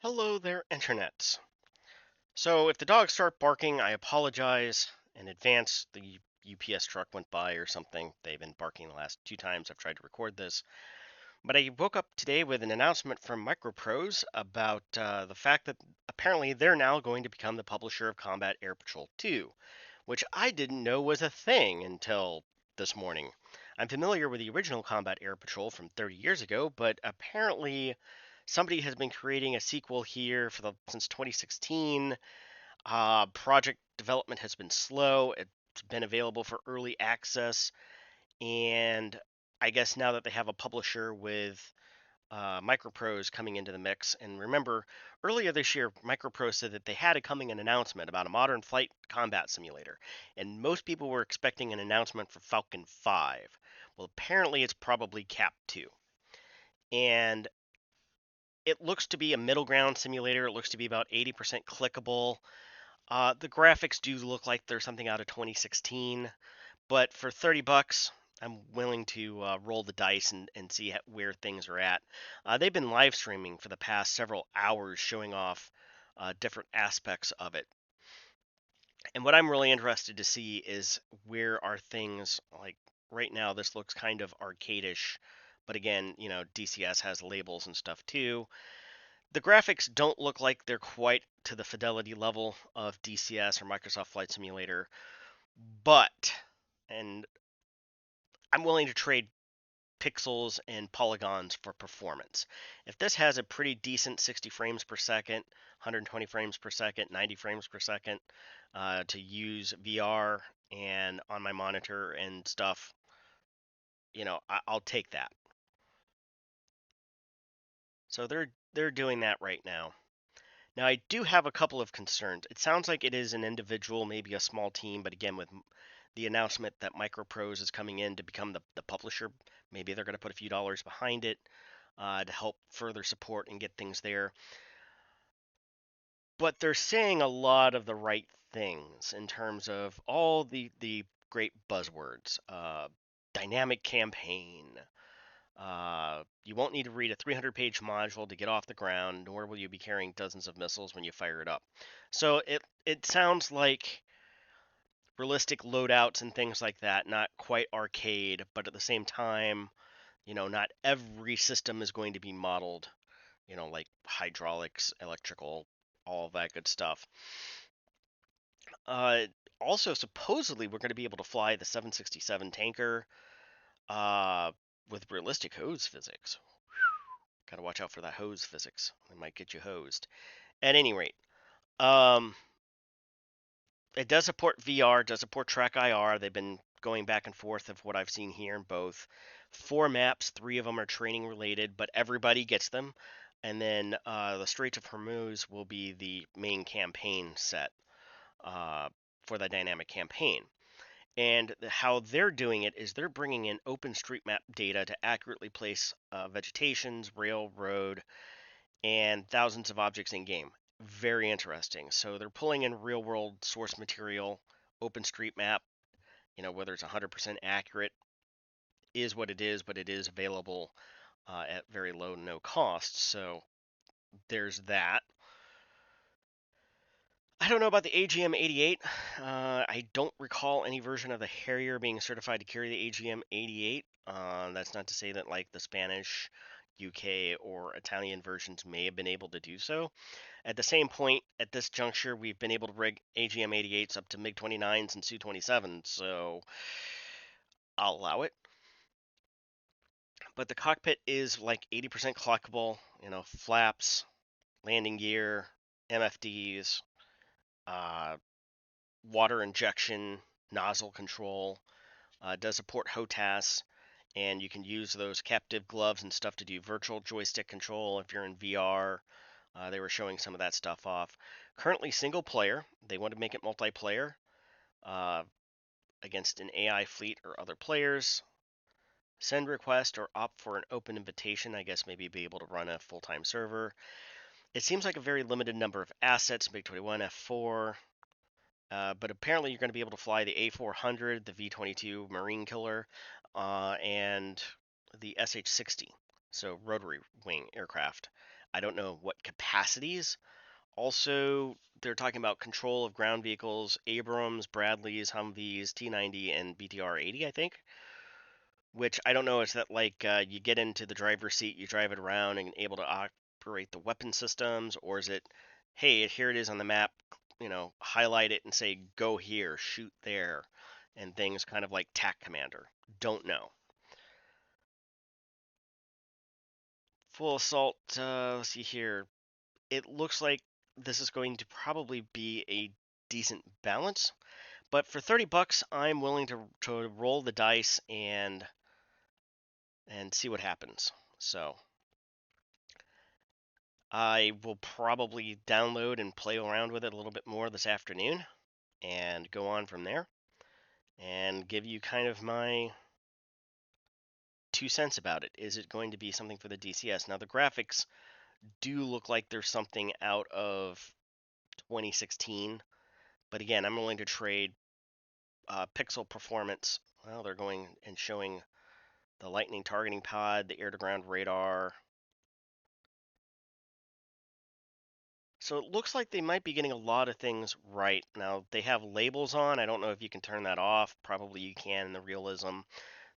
Hello there, internets. So, if the dogs start barking, I apologize in advance. The UPS truck went by or something. They've been barking the last two times I've tried to record this. But I woke up today with an announcement from Microprose about the fact that apparently they're now going to become the publisher of Combat Air Patrol 2, which I didn't know was a thing until this morning. I'm familiar with the original Combat Air Patrol from 30 years ago, but apparently somebody has been creating a sequel here since 2016. Project development has been slow. It's been available for early access, and I guess now that they have a publisher with Microprose coming into the mix, and remember, earlier this year, Microprose said that they had a coming an announcement about a modern flight combat simulator, and most people were expecting an announcement for Falcon 5. Well, apparently it's probably Cap 2. And it looks to be a middle ground simulator. It looks to be about 80% clickable. The graphics do look like they're something out of 2016, but for 30 bucks, I'm willing to roll the dice and see where things are at. They've been live streaming for the past several hours, showing off different aspects of it. And what I'm really interested to see is where are things like right now. This looks kind of arcadish, but again, DCS has labels and stuff too. The graphics don't look like they're quite to the fidelity level of DCS or Microsoft Flight Simulator, but, and I'm willing to trade pixels and polygons for performance. If this has a pretty decent 60 frames per second, 120 frames per second, 90 frames per second to use VR and on my monitor and stuff, I'll take that. So they're doing that right now. Now, I do have a couple of concerns. It sounds like it is an individual, maybe a small team, but again, with the announcement that Microprose is coming in to become the publisher, maybe they're going to put a few dollars behind it to help further support and get things there. But they're saying a lot of the right things in terms of all the great buzzwords. Dynamic campaign, you won't need to read a 300-page module to get off the ground, nor will you be carrying dozens of missiles when you fire it up. So it sounds like realistic loadouts and things like that, not quite arcade, but at the same time, not every system is going to be modeled, like hydraulics, electrical, all of that good stuff. Uh, Also, supposedly, we're going to be able to fly the 767 tanker uh, with realistic hose physics. Got to watch out for that hose physics. It might get you hosed. At any rate, um, it does support VR, does support Track IR. They've been going back and forth of what I've seen here in both. 4 maps, 3 of them are training related, but everybody gets them. And then the Straits of Hormuz will be the main campaign set uh, for the dynamic campaign. And how they're doing it is they're bringing in OpenStreetMap data to accurately place vegetations, railroad, and thousands of objects in game. Very interesting. So they're pulling in real world source material, OpenStreetMap, whether it's 100% accurate is what it is, but it is available at very low, no cost. So there's that. I don't know about the AGM-88. I don't recall any version of the Harrier being certified to carry the AGM-88. That's not to say that like the Spanish, UK, or Italian versions may have been able to do so. At the same point, at this juncture, we've been able to rig AGM-88s up to MiG-29s and Su-27s, so I'll allow it. But the cockpit is like 80% clockable, flaps, landing gear, MFDs, uh, water injection, nozzle control, does support HOTAS, and you can use those captive gloves and stuff to do virtual joystick control if you're in VR. They were showing some of that stuff off. Currently single player. They want to make it multiplayer uh, against an AI fleet or other players. Send request or opt for an open invitation. I guess maybe be able to run a full-time server. It seems like a very limited number of assets. MiG-21, F4. But apparently you're going to be able to fly the A400, the V-22 Marine Killer, and the SH-60, so rotary wing aircraft. I don't know what capacities. Also, they're talking about control of ground vehicles, Abrams, Bradleys, Humvees, T-90, and BTR-80, I think. Which I don't know, is that like you get into the driver's seat, you drive it around and able to operate the weapon systems, or is it, hey, here it is on the map, highlight it and say go here, shoot there, and things kind of like TAC Commander. Don't know. Full assault. Let's see here. It looks like this is going to probably be a decent balance, but for $30, I'm willing to roll the dice and see what happens. So I will probably download and play around with it a little bit more this afternoon and go on from there and give you kind of my 2 cents about it. Is it going to be something for the DCS? Now, the graphics do look like there's something out of 2016, but again, I'm willing to trade pixel performance. Well, they're going and showing the lightning targeting pod, the air-to-ground radar. So it looks like they might be getting a lot of things right. Now, they have labels on. I don't know if you can turn that off. Probably you can in the realism.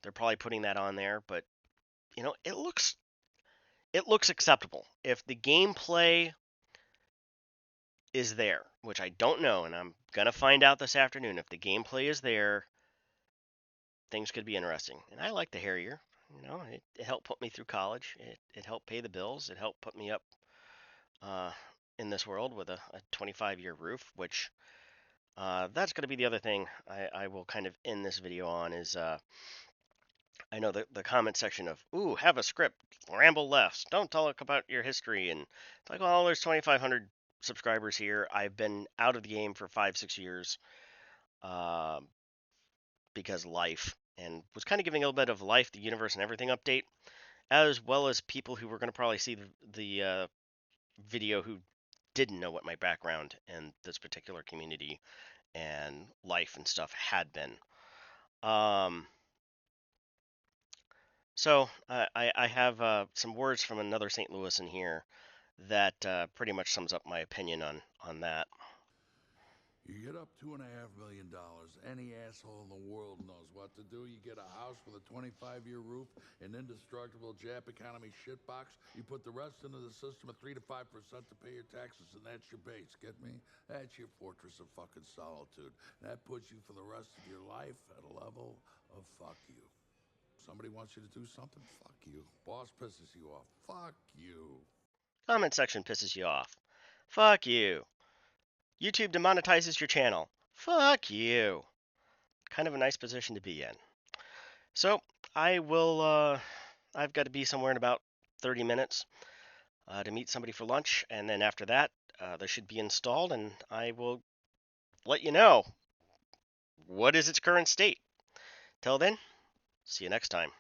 They're probably putting that on there, but it looks acceptable. If the gameplay is there, which I don't know, and I'm gonna find out this afternoon. If the gameplay is there, things could be interesting. And I like the Harrier. It helped put me through college. It helped pay the bills. It helped put me up uh, in this world with a 25-year roof, which that's going to be the other thing I will kind of end this video on is I know the comment section of, ooh, have a script, ramble less, don't talk about your history. And it's like, well, there's 2,500 subscribers here. I've been out of the game for 5-6 years uh, because life, and was kind of giving a little bit of life, the universe, and everything update, as well as people who were going to probably see the video who didn't know what my background in this particular community and life and stuff had been. Um, so I have some words from another St. Louis in here that pretty much sums up my opinion on that. You get up $2.5 million. Any asshole in the world knows what to do. You get a house with a 25-year roof, an indestructible Jap economy shitbox. You put the rest into the system at 3 to 5% to pay your taxes, and that's your base. Get me? That's your fortress of fucking solitude. That puts you for the rest of your life at a level of fuck you. Somebody wants you to do something? Fuck you. Boss pisses you off? Fuck you. Comment section pisses you off. Fuck you. YouTube demonetizes your channel. Fuck you. Kind of a nice position to be in. So I will. I've got to be somewhere in about 30 minutes to meet somebody for lunch, and then after that, they should be installed, and I will let you know what is its current state. Till then, see you next time.